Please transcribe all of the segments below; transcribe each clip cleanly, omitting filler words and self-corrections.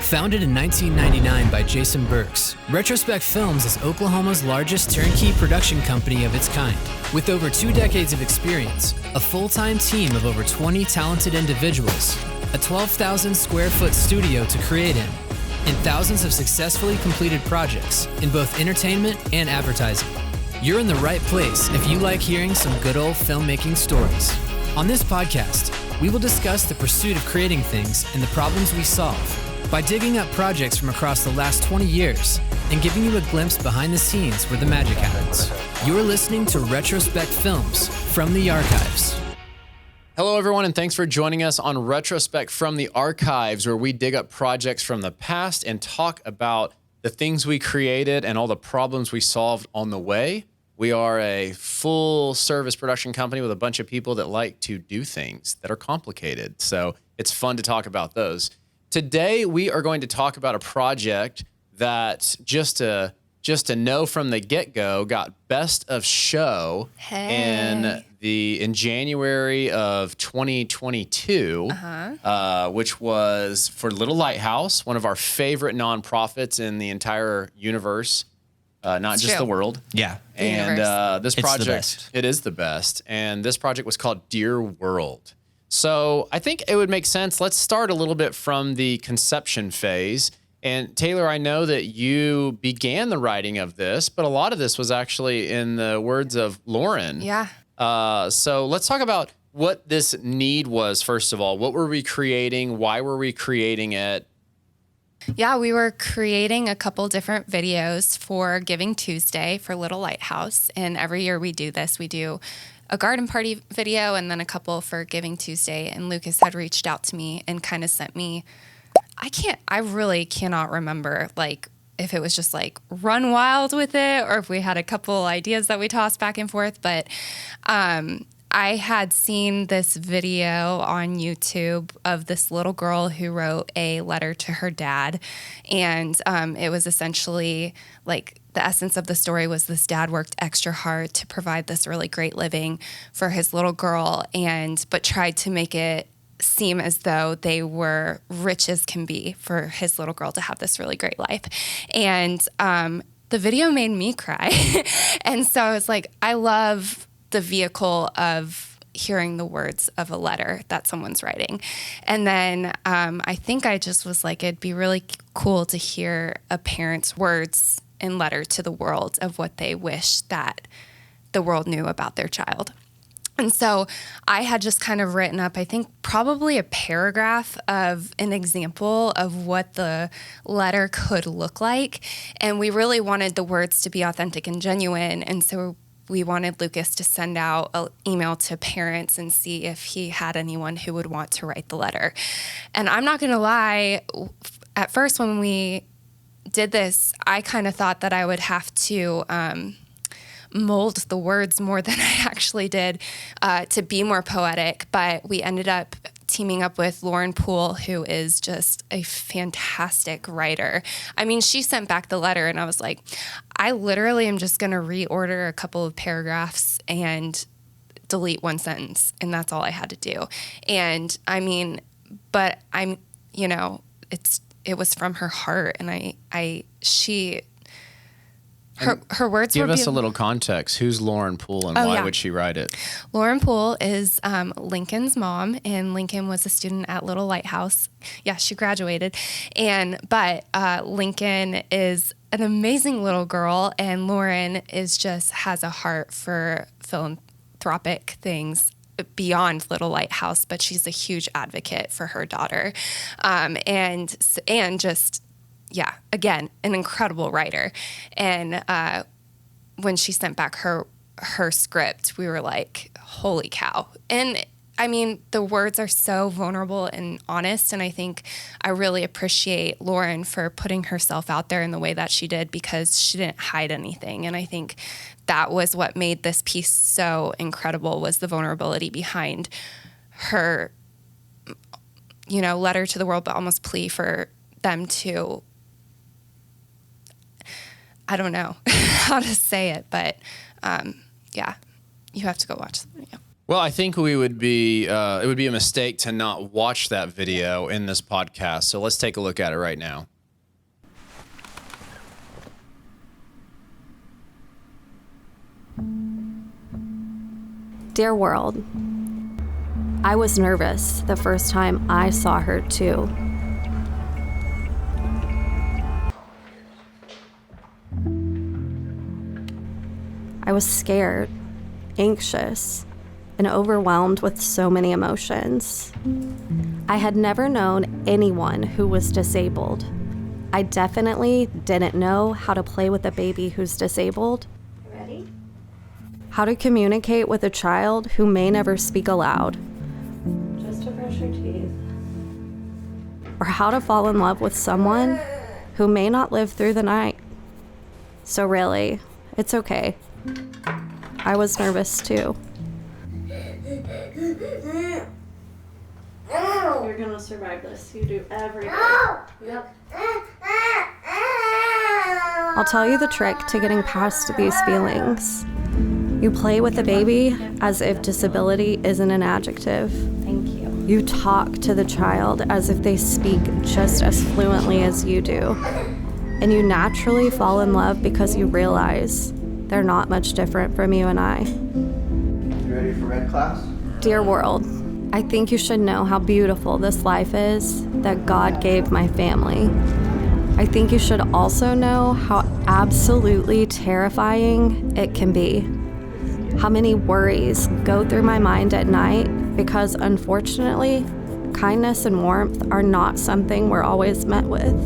Founded in 1999 by Jason Burks, Retrospec Films is Oklahoma's largest turnkey production company of its kind. With over 2 decades of experience, a full-time team of over 20 talented individuals, a 12,000 square foot studio to create in, and thousands of successfully completed projects in both entertainment and advertising. You're in the right place if you like hearing some good old filmmaking stories. On this podcast, we will discuss the pursuit of creating things and the problems we solve by digging up projects from across the last 20 years and giving you a glimpse behind the scenes where the magic happens. You're listening to Retrospec Films from the Archives. Hello, everyone, and thanks for joining us on Retrospec from the Archives, where we dig up projects from the past and talk about the things we created and all the problems we solved on the way. We are a full-service production company with a bunch of people that like to do things that are complicated, so it's fun to talk about those. Today, we are going to talk about a project that, just to know from the get-go, got Best of Show in January of 2022, which was for Little Lighthouse, one of our favorite nonprofits in the entire universe, not just the world. Yeah. And this project, it is the best. And this project was called Dear World. So I think it would make sense. Let's start a little bit from the conception phase. And Tayler, I know that you began the writing of this, but a lot of this was actually in the words of Lauren. Yeah. So let's talk about what this need was, first of all. What were we creating? Why were we creating it? Yeah, we were creating a couple different videos for Giving Tuesday for Little Lighthouse. And every year we do this. We do a garden party video and then a couple for Giving Tuesday. And Lucas had reached out to me and kind of sent me, I really cannot remember, like, if it was just like run wild with it or if we had a couple ideas that we tossed back and forth. But I had seen this video on YouTube of this little girl who wrote a letter to her dad. And it was essentially like the essence of the story was this dad worked extra hard to provide this really great living for his little girl, but tried to make it seem as though they were rich as can be for his little girl to have this really great life. And the video made me cry. And so I was like, I love the vehicle of hearing the words of a letter that someone's writing. And then I think I just was like, it'd be really cool to hear a parent's words and letter to the world of what they wish that the world knew about their child. And so I had just kind of written up, I think, probably a paragraph of an example of what the letter could look like. And we really wanted the words to be authentic and genuine. And so we wanted Lucas to send out an email to parents and see if he had anyone who would want to write the letter. And I'm not going to lie, at first when we did this, I kind of thought that I would have to mold the words more than I actually did to be more poetic. But we ended up teaming up with Lauren Poole, who is just a fantastic writer. I mean, she sent back the letter and I was like, I literally am just going to reorder a couple of paragraphs and delete one sentence. And that's all I had to do. And I mean, but I'm, it was from her heart. And her words Give were us a little context. Who's Lauren Poole and why would she write it? Lauren Poole is Lincoln's mom, and Lincoln was a student at Little Lighthouse. Yeah, she graduated. But Lincoln is an amazing little girl, and Lauren has a heart for philanthropic things beyond Little Lighthouse, but she's a huge advocate for her daughter. Yeah, again, an incredible writer. And when she sent back her script, we were like, holy cow. And I mean, the words are so vulnerable and honest. And I think I really appreciate Lauren for putting herself out there in the way that she did, because she didn't hide anything. And I think that was what made this piece so incredible, was the vulnerability behind her, letter to the world, but almost plea for them to, I don't know how to say it, but yeah, you have to go watch the video. Well, I think we would be it would be a mistake to not watch that video in this podcast. So let's take a look at it right now. Dear world, I was nervous the first time I saw her too. I was scared, anxious, and overwhelmed with so many emotions. I had never known anyone who was disabled. I definitely didn't know how to play with a baby who's disabled. Ready? How to communicate with a child who may never speak aloud. Just to brush your teeth. Or how to fall in love with someone who may not live through the night. So really, it's okay. I was nervous too. You're gonna survive this. You do everything. Yep. I'll tell you the trick to getting past these feelings. You play with the baby as if disability isn't an adjective. Thank you. You talk to the child as if they speak just as fluently as you do. And you naturally fall in love because you realize they're not much different from you and I. You ready for red class? Dear world, I think you should know how beautiful this life is that God gave my family. I think you should also know how absolutely terrifying it can be. How many worries go through my mind at night because, unfortunately, kindness and warmth are not something we're always met with.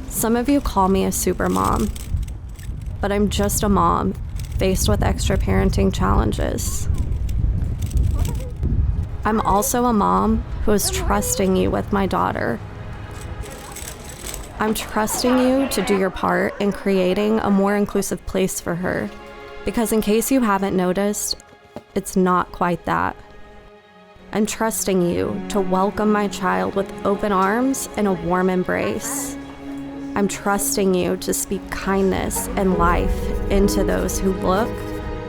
Some of you call me a super mom, but I'm just a mom faced with extra parenting challenges. I'm also a mom who is trusting you with my daughter. I'm trusting you to do your part in creating a more inclusive place for her, because in case you haven't noticed, it's not quite that. I'm trusting you to welcome my child with open arms and a warm embrace. I'm trusting you to speak kindness and life into those who look,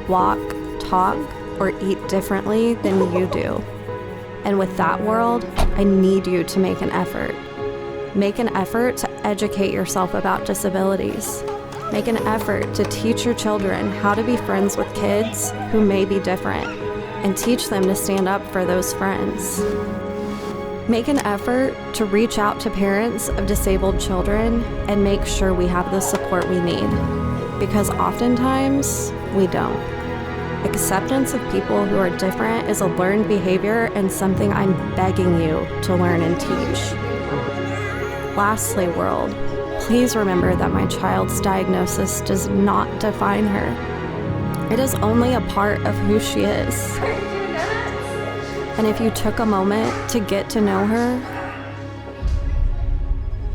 walk, talk, or eat differently than you do. And with that, world, I need you to make an effort. Make an effort to educate yourself about disabilities. Make an effort to teach your children how to be friends with kids who may be different, and teach them to stand up for those friends. Make an effort to reach out to parents of disabled children and make sure we have the support we need, because oftentimes we don't. Acceptance of people who are different is a learned behavior and something I'm begging you to learn and teach. Lastly, world, please remember that my child's diagnosis does not define her. It is only a part of who she is. And if you took a moment to get to know her,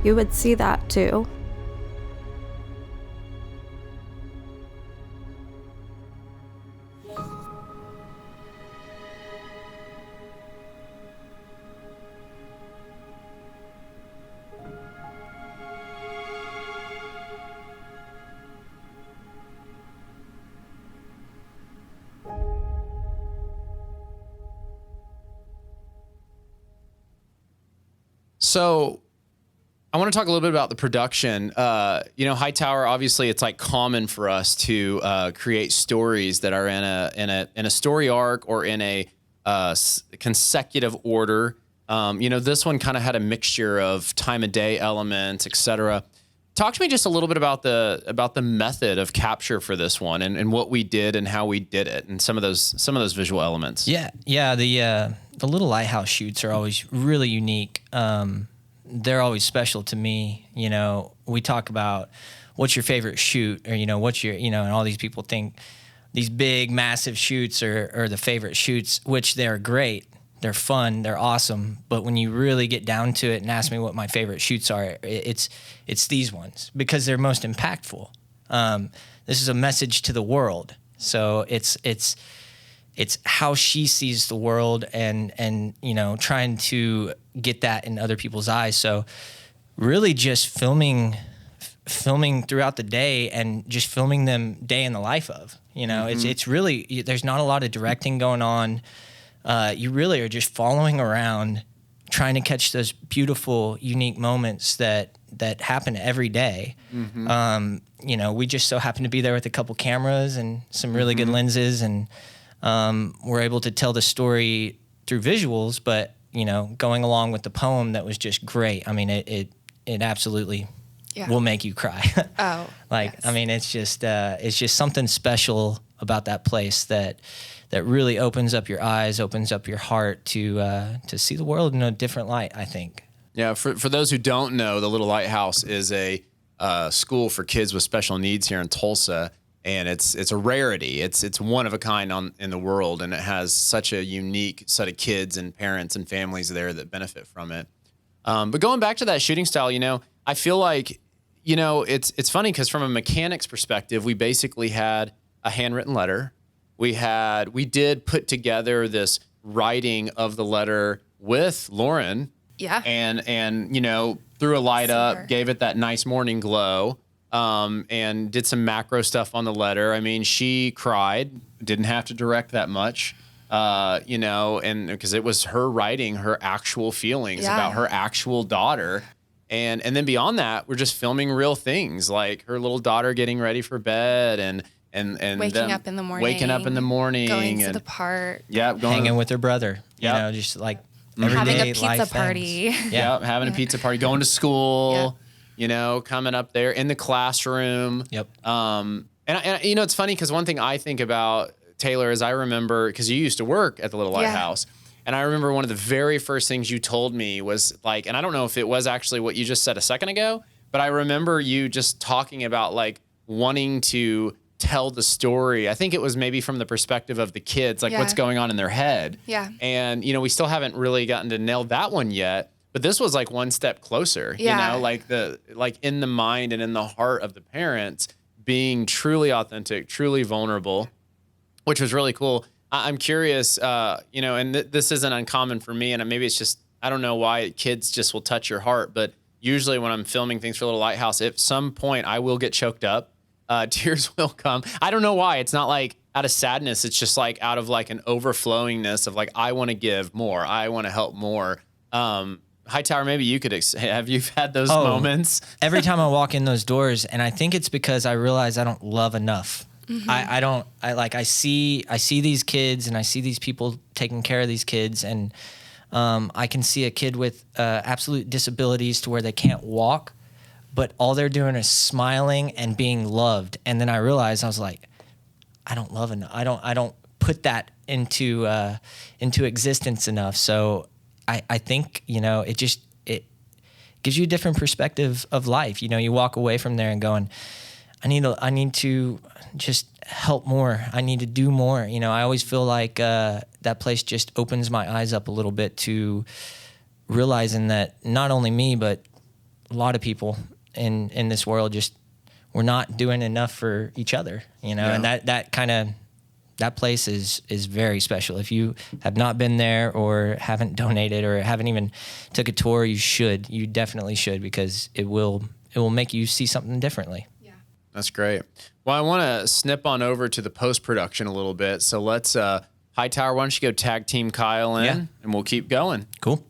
you would see that too. So I want to talk a little bit about the production. Hightower, obviously it's like common for us to create stories that are in a story arc or in a consecutive order. This one kind of had a mixture of time of day elements, etc. Talk to me just a little bit about the method of capture for this one and what we did and how we did it and some of those visual elements. Yeah. The little lighthouse shoots are always really unique. They're always special to me. We talk about what's your favorite shoot, or what's your and all these people think these big massive shoots are the favorite shoots, which they're great. They're fun, they're awesome, but when you really get down to it and ask me what my favorite shoots are, it's these ones, because they're most impactful. This is a message to the world, so it's how she sees the world, and trying to get that in other people's eyes. So really just filming filming throughout the day and just filming them day in the life of, it's really, there's not a lot of directing going on. You really are just following around, trying to catch those beautiful, unique moments that happen every day. We just so happen to be there with a couple cameras and some really good lenses, and we're able to tell the story through visuals, but going along with the poem, that was just great. I mean, it absolutely will make you cry. Oh, yes. I mean, it's just something special about that place that really opens up your eyes, opens up your heart to see the world in a different light, I think. Yeah, for those who don't know, the Little Lighthouse is a school for kids with special needs here in Tulsa, and it's a rarity. It's one of a kind in the world, and it has such a unique set of kids and parents and families there that benefit from it. But going back to that shooting style, I feel like, it's funny because from a mechanic's perspective, we basically had a handwritten letter. We did put together this writing of the letter with Lauren. Yeah. And threw a light up, gave it that nice morning glow, and did some macro stuff on the letter. I mean, she cried, didn't have to direct that much, and because it was her writing her actual feelings about her actual daughter. And then beyond that, we're just filming real things like her little daughter getting ready for bed and waking up in the morning, going to the park, hanging with her brother, just like having a everyday pizza life party. things. Having a pizza party, going to school, coming up there in the classroom. Yep. And it's funny because one thing I think about, Tayler, is I remember, because you used to work at the Little Lighthouse, and I remember one of the very first things you told me was like, and I don't know if it was actually what you just said a second ago, but I remember you just talking about like wanting to tell the story. I think it was maybe from the perspective of the kids, like what's going on in their head. Yeah. And, we still haven't really gotten to nail that one yet, but this was like one step closer, like in the mind and in the heart of the parents being truly authentic, truly vulnerable, which was really cool. I'm curious, and this isn't uncommon for me, and maybe it's just, I don't know why kids just will touch your heart, but usually when I'm filming things for Little Lighthouse, at some point I will get choked up. Tears will come. I don't know why. It's not like out of sadness. It's just like out of like an overflowingness of like, I want to give more. I want to help more. Hightower, maybe you could have you had those moments? Every time I walk in those doors, and I think it's because I realize I don't love enough. I see these kids and I see these people taking care of these kids, and I can see a kid with absolute disabilities to where they can't walk, but all they're doing is smiling and being loved. And then I realized, I was like, I don't love enough. I don't put that into existence enough. So I think, it gives you a different perspective of life. You walk away from there and going, I need to just help more. I need to do more. I always feel like that place just opens my eyes up a little bit to realizing that not only me, but a lot of people in this world we're not doing enough for each other, and that place is very special. If you have not been there or haven't donated or haven't even took a tour, you definitely should, because it will make you see something differently. Yeah. That's great. Well, I want to snip on over to the post-production a little bit. So let's, Hightower, why don't you go tag team Kyle in and we'll keep going. Cool.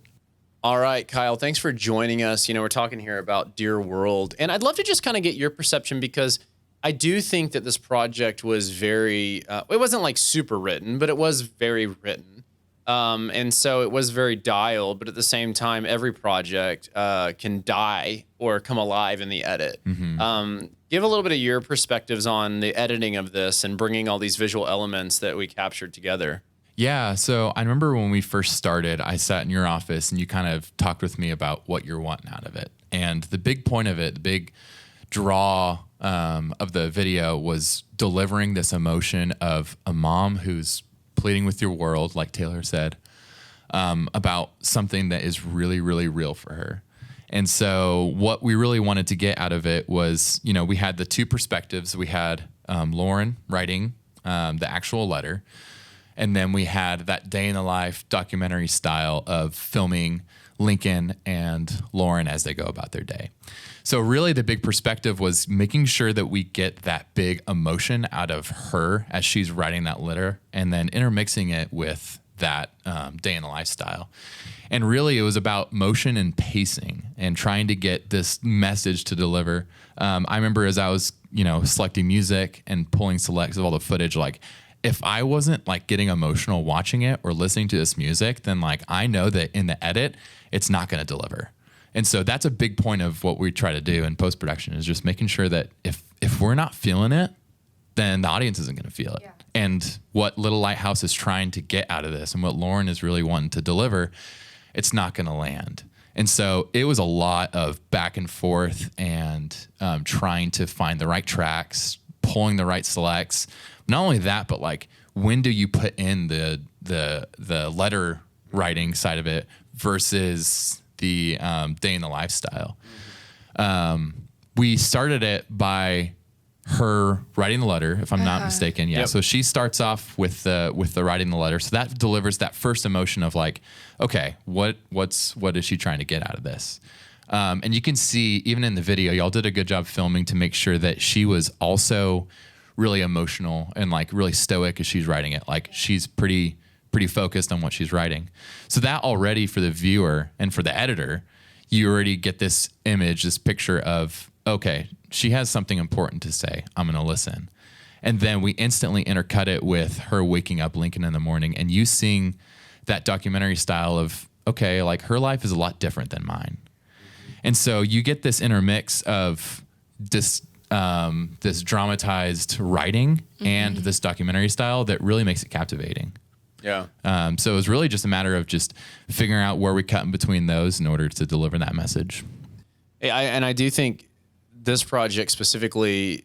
All right, Kyle, thanks for joining us. We're talking here about Dear World, and I'd love to just kind of get your perception, because I do think that this project was very, it wasn't like super written, but it was very written. And so it was very dialed, but at the same time, every project can die or come alive in the edit. Give a little bit of your perspectives on the editing of this and bringing all these visual elements that we captured together. Yeah, so I remember when we first started, I sat in your office and you kind of talked with me about what you're wanting out of it. And the big point of it, the big draw of the video was delivering this emotion of a mom who's pleading with your world, like Tayler said, about something that is really, really real for her. And so what we really wanted to get out of it was, we had the two perspectives. We had Lauren writing the actual letter, and then we had that day in the life documentary style of filming Lincoln and Lauren as they go about their day. So really the big perspective was making sure that we get that big emotion out of her as she's writing that letter, and then intermixing it with that day in the lifestyle. And really it was about motion and pacing and trying to get this message to deliver. I remember as I was, selecting music and pulling selects of all the footage, like if I wasn't like getting emotional watching it or listening to this music, then like I know that in the edit, it's not going to deliver. And so that's a big point of what we try to do in post-production, is just making sure that if we're not feeling it, then the audience isn't going to feel it. Yeah. And what Little Lighthouse is trying to get out of this and what Lauren is really wanting to deliver, it's not going to land. And so it was a lot of back and forth and trying to find the right tracks, pulling the right selects. Not only that, but like, when do you put in the letter writing side of it versus the day in the lifestyle? We started it by her writing the letter, if I'm not mistaken. Yeah. Yep. So she starts off with the writing the letter. So that delivers that first emotion of like, okay, what is she trying to get out of this? And you can see even in the video, y'all did a good job filming to make sure that she was also really emotional and like really stoic as she's writing it. Like she's pretty focused on what she's writing. So that already for the viewer and for the editor, you already get this image, this picture of, okay, she has something important to say. I'm going to listen. And then we instantly intercut it with her waking up Lincoln in the morning and you seeing that documentary style of, okay, like her life is a lot different than mine. And so you get this intermix of this dramatized writing and this documentary style that really makes it captivating. Yeah. So it was really just a matter of just figuring out where we cut in between those in order to deliver that message. And I do think this project specifically,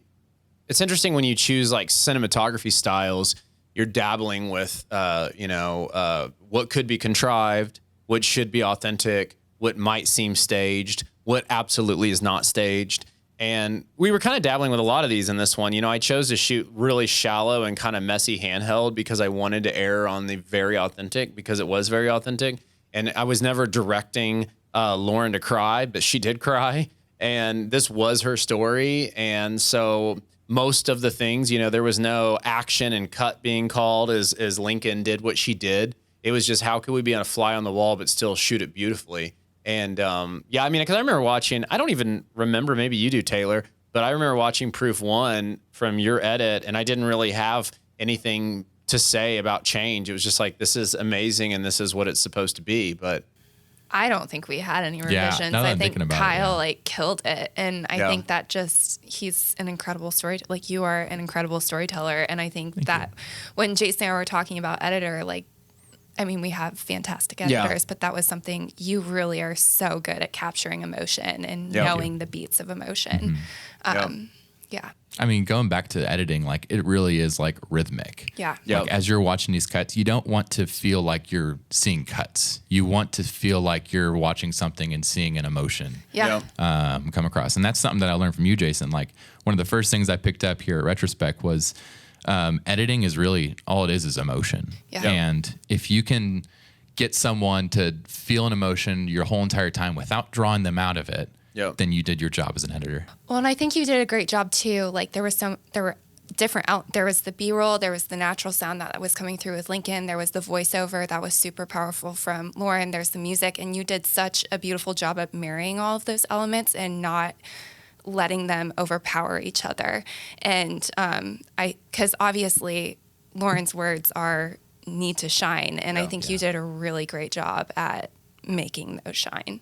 it's interesting when you choose like cinematography styles, you're dabbling with, what could be contrived, what should be authentic, what might seem staged, what absolutely is not staged. And we were kind of dabbling with a lot of these in this one. I chose to shoot really shallow and kind of messy handheld because I wanted to err on the very authentic, because it was very authentic. And I was never directing Lauren to cry, but she did cry. And this was her story. And so most of the things, there was no action and cut being called as Lincoln did what she did. It was just, how could we be on a fly on the wall but still shoot it beautifully? And because I remember watching, I don't even remember, maybe you do, Tayler, but I remember watching Proof 1 from your edit, and I didn't really have anything to say about change. It was just like, this is amazing and this is what it's supposed to be. But I don't think we had any revisions. Yeah, I think Kyle it, killed it. And I think that he's an incredible you are an incredible storyteller. And I think when Jason and I were talking about editor, we have fantastic editors, but that was something, you really are so good at capturing emotion and knowing the beats of emotion. Yeah. Going back to editing, it really is rhythmic. Yeah. As you're watching these cuts, you don't want to feel like you're seeing cuts. You want to feel like you're watching something and seeing an emotion come across. And that's something that I learned from you, Jason. One of the first things I picked up here at Retrospec was editing is really, all it is emotion. Yeah. And if you can get someone to feel an emotion your whole entire time without drawing them out of it, then you did your job as an editor. Well, and I think you did a great job too. There were different there was the B-roll, there was the natural sound that was coming through with Lincoln, there was the voiceover that was super powerful from Lauren, there's the music, and you did such a beautiful job at marrying all of those elements and not letting them overpower each other. And because obviously Lauren's words need to shine, and I think you did a really great job at making those shine.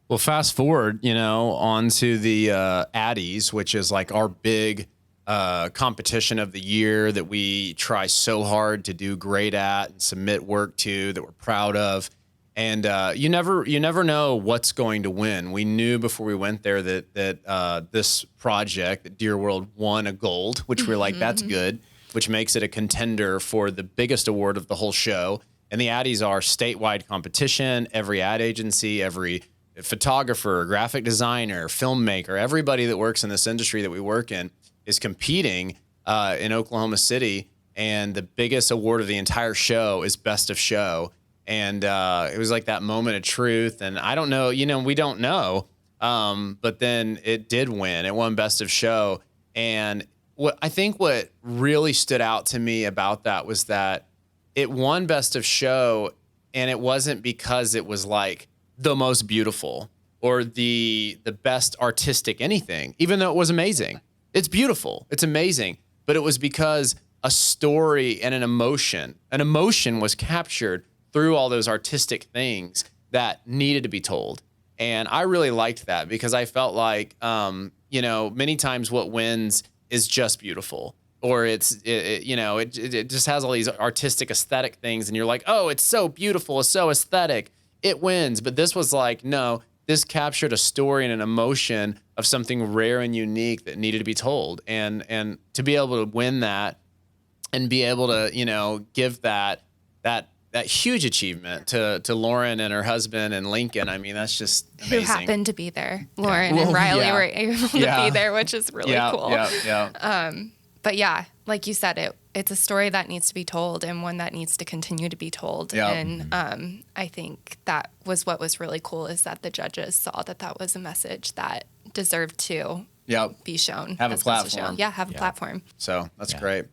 Well, fast forward, onto the Addies, which is our big competition of the year that we try so hard to do great at and submit work to, that we're proud of. And you never know what's going to win. We knew before we went there that this project, that Dear World, won a gold, which we're like, that's good, which makes it a contender for the biggest award of the whole show. And the Addies are statewide competition. Every ad agency, every photographer, graphic designer, filmmaker, everybody that works in this industry that we work in is competing in Oklahoma City. And the biggest award of the entire show is Best of Show. And it was that moment of truth. And I don't know, we don't know, But then it did win. It won Best of Show. And what really stood out to me about that was that it won Best of Show, and it wasn't because it was like the most beautiful or the best artistic anything, even though it was amazing. It's beautiful. It's amazing. But it was because a story and an emotion was captured through all those artistic things that needed to be told. And I really liked that because I felt like, many times what wins is just beautiful, or it just has all these artistic aesthetic things. And you're like, oh, it's so beautiful. It's so aesthetic. It wins. But this was like, no, this captured a story and an emotion of something rare and unique that needed to be told. And to be able to win that and be able to, give that huge achievement to Lauren and her husband and Lincoln. I mean, that's just amazing. Who happened to be there. Lauren and Riley were able to be there, which is really cool. But yeah, like you said, it's a story that needs to be told and one that needs to continue to be told. Yep. And I think that was what was really cool, is that the judges saw that was a message that deserved to be shown. Have a platform. Have a platform. So that's great.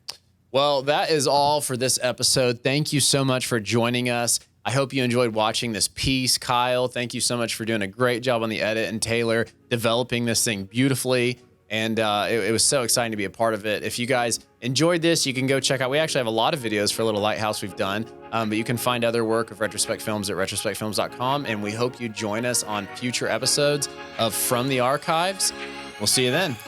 Well, that is all for this episode. Thank you so much for joining us. I hope you enjoyed watching this piece. Kyle, thank you so much for doing a great job on the edit, and Tayler developing this thing beautifully. And it was so exciting to be a part of it. If you guys enjoyed this, you can go check out, we actually have a lot of videos for Little Lighthouse we've done, but you can find other work of Retrospec Films at retrospecfilms.com. And we hope you join us on future episodes of From the Archives. We'll see you then.